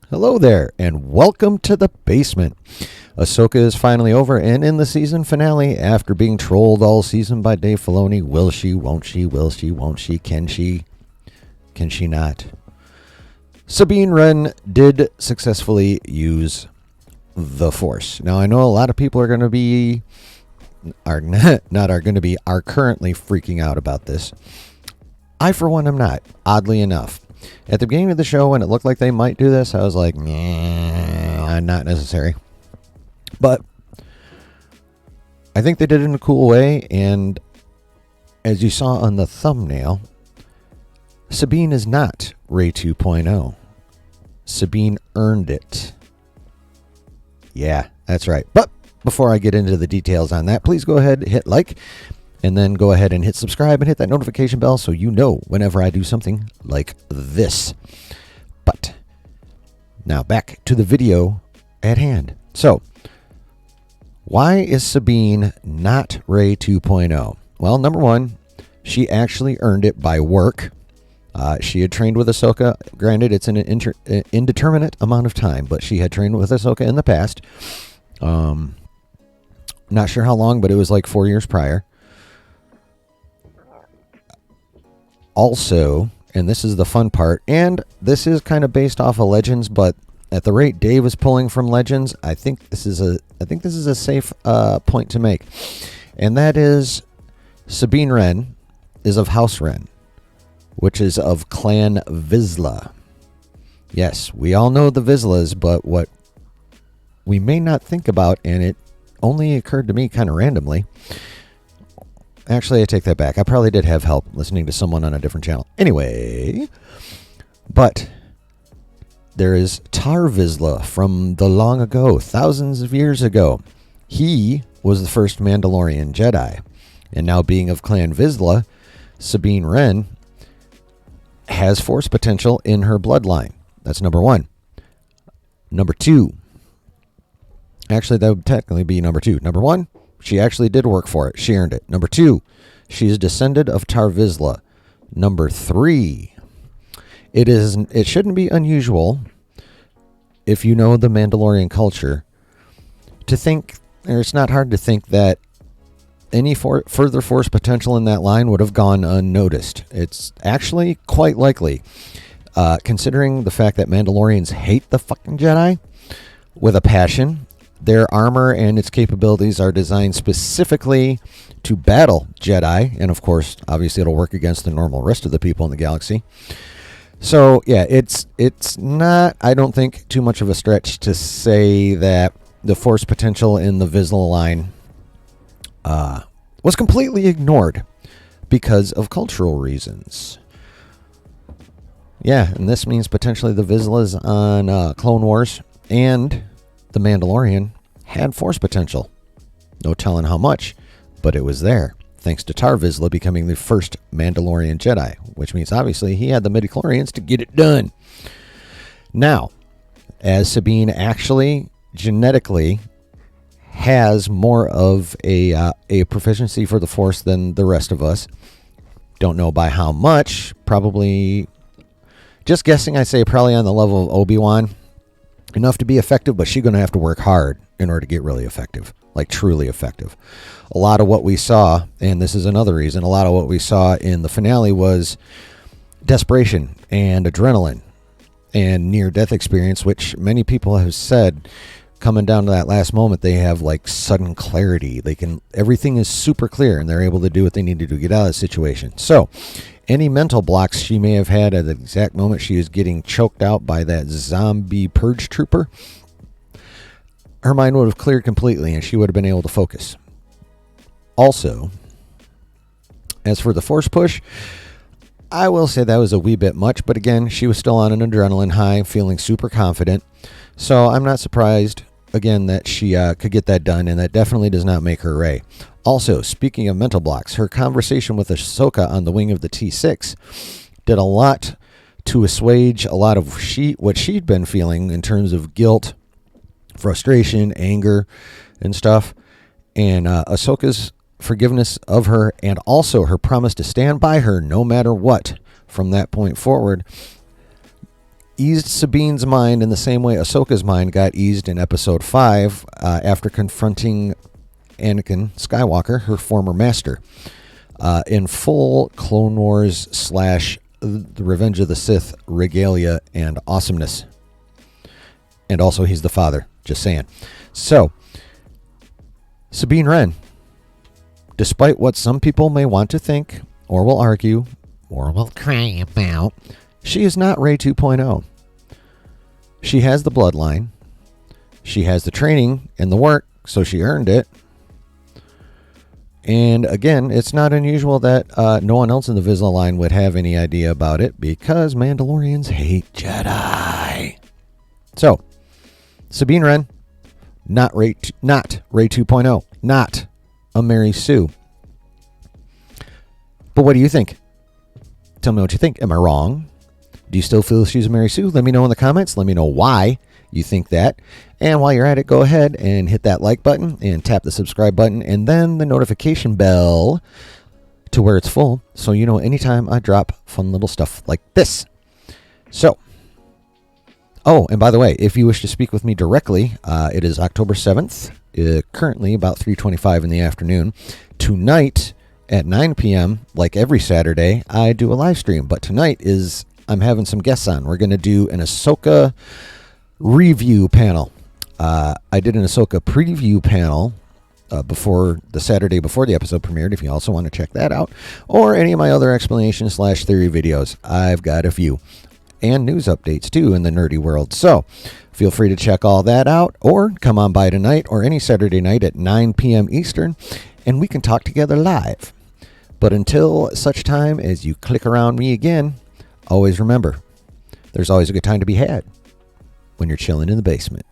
Hello there, and welcome to the basement. Ahsoka is finally over and in the season finale after being trolled all season by Dave Filoni. Will she, won't she, will she, won't she, can she not? Sabine Wren did successfully use the Force. Now, I know a lot of people are currently freaking out about this. I, for one, am not, oddly enough. At the beginning of the show, when it looked like they might do this, I was like, nah, not necessary. But I think they did it in a cool way, and as you saw on the thumbnail, Sabine is not Rey 2.0. Sabine earned it. Yeah, that's right. But before I get into the details on that, please go ahead, hit like, and then go ahead and hit subscribe and hit that notification bell so you know whenever I do something like this. But now back to the video at hand. So, why is Sabine not Rey 2.0? Well, number one, she actually earned it by work. She had trained with Ahsoka. Granted, it's an indeterminate amount of time, but she had trained with Ahsoka in the past. Not sure how long, but it was like 4 years prior. Also, and this is the fun part, and this is kind of based off of Legends, but at the rate Dave is pulling from Legends, I think this is a safe point to make, and that is Sabine Wren is of House Wren, which is of Clan Vizsla. Yes, we all know the Vizslas, but what we may not think about, and it only occurred to me kind of randomly. Actually, I take that back. I probably did have help listening to someone on a different channel. Anyway, but there is Tar Vizsla from the long ago, thousands of years ago. He was the first Mandalorian Jedi. And now being of Clan Vizsla, Sabine Wren has Force potential in her bloodline. That's number one. Number two. Actually, that would technically be number two. Number one, she actually did work for it. She earned it. Number two, she is descended of Tar Vizsla. Number three, it shouldn't be unusual, if you know the Mandalorian culture, to think, or it's not hard to think that any further Force potential in that line would have gone unnoticed. It's actually quite likely, considering the fact that Mandalorians hate the fucking Jedi with a passion. Their armor and its capabilities are designed specifically to battle Jedi, and of course, obviously it'll work against the normal rest of the people in the galaxy. So, yeah, it's not, I don't think, too much of a stretch to say that the Force potential in the Vizsla line was completely ignored because of cultural reasons. Yeah, and this means potentially the Vizslas on Clone Wars and the Mandalorian had Force potential. No telling how much, but it was there, thanks to Tar Vizsla becoming the first Mandalorian Jedi, which means obviously he had the midichlorians to get it done. Now, as Sabine actually genetically has more of a proficiency for the Force than the rest of us, don't know by how much, probably, just guessing, I say probably on the level of Obi-Wan, enough to be effective, but she's going to have to work hard in order to get really effective, like truly effective. A lot of what we saw, and this is another reason, a lot of what we saw in the finale was desperation and adrenaline and near-death experience, which many people have said, coming down to that last moment, they have like sudden clarity. Everything is super clear, and they're able to do what they need to do to get out of the situation. So, any mental blocks she may have had at the exact moment she is getting choked out by that zombie purge trooper, her mind would have cleared completely and she would have been able to focus. Also, as for the Force push, I will say that was a wee bit much, but again, she was still on an adrenaline high, feeling super confident. So I'm not surprised, again, that she could get that done, and that definitely does not make her Rey. Also, speaking of mental blocks, her conversation with Ahsoka on the wing of the T6 did a lot to assuage a lot of what she'd been feeling in terms of guilt, frustration, anger, and stuff. And Ahsoka's forgiveness of her, and also her promise to stand by her no matter what from that point forward, eased Sabine's mind in the same way Ahsoka's mind got eased in Episode 5 after confronting Anakin Skywalker, her former master, in full Clone Wars / The Revenge of the Sith regalia and awesomeness. And also, he's the father. Just saying. So, Sabine Wren, despite what some people may want to think, or will argue, or will cry about, she is not Rey 2.0. She has the bloodline. She has the training and the work, so she earned it. And again, it's not unusual that no one else in the Vizsla line would have any idea about it because Mandalorians hate Jedi. So, Sabine Wren, not Rey 2.0, not a Mary Sue. But what do you think? Tell me what you think. Am I wrong? Do you still feel she's a Mary Sue? Let me know in the comments. Let me know why you think that. And while you're at it, go ahead and hit that like button and tap the subscribe button and then the notification bell to where it's full so you know anytime I drop fun little stuff like this. So, oh, and by the way, if you wish to speak with me directly, it is October 7th, currently about 3:25 in the afternoon. Tonight at 9 p.m., like every Saturday, I do a live stream. But tonight I'm having some guests on. We're going to do an Ahsoka review panel. I did an Ahsoka preview panel before the Saturday before the episode premiered, if you also want to check that out, or any of my other explanation / theory videos. I've got a few. And news updates, too, in the nerdy world. So feel free to check all that out, or come on by tonight or any Saturday night at 9 p.m. Eastern, and we can talk together live. But until such time as you click around me again, always remember, there's always a good time to be had when you're chilling in the basement.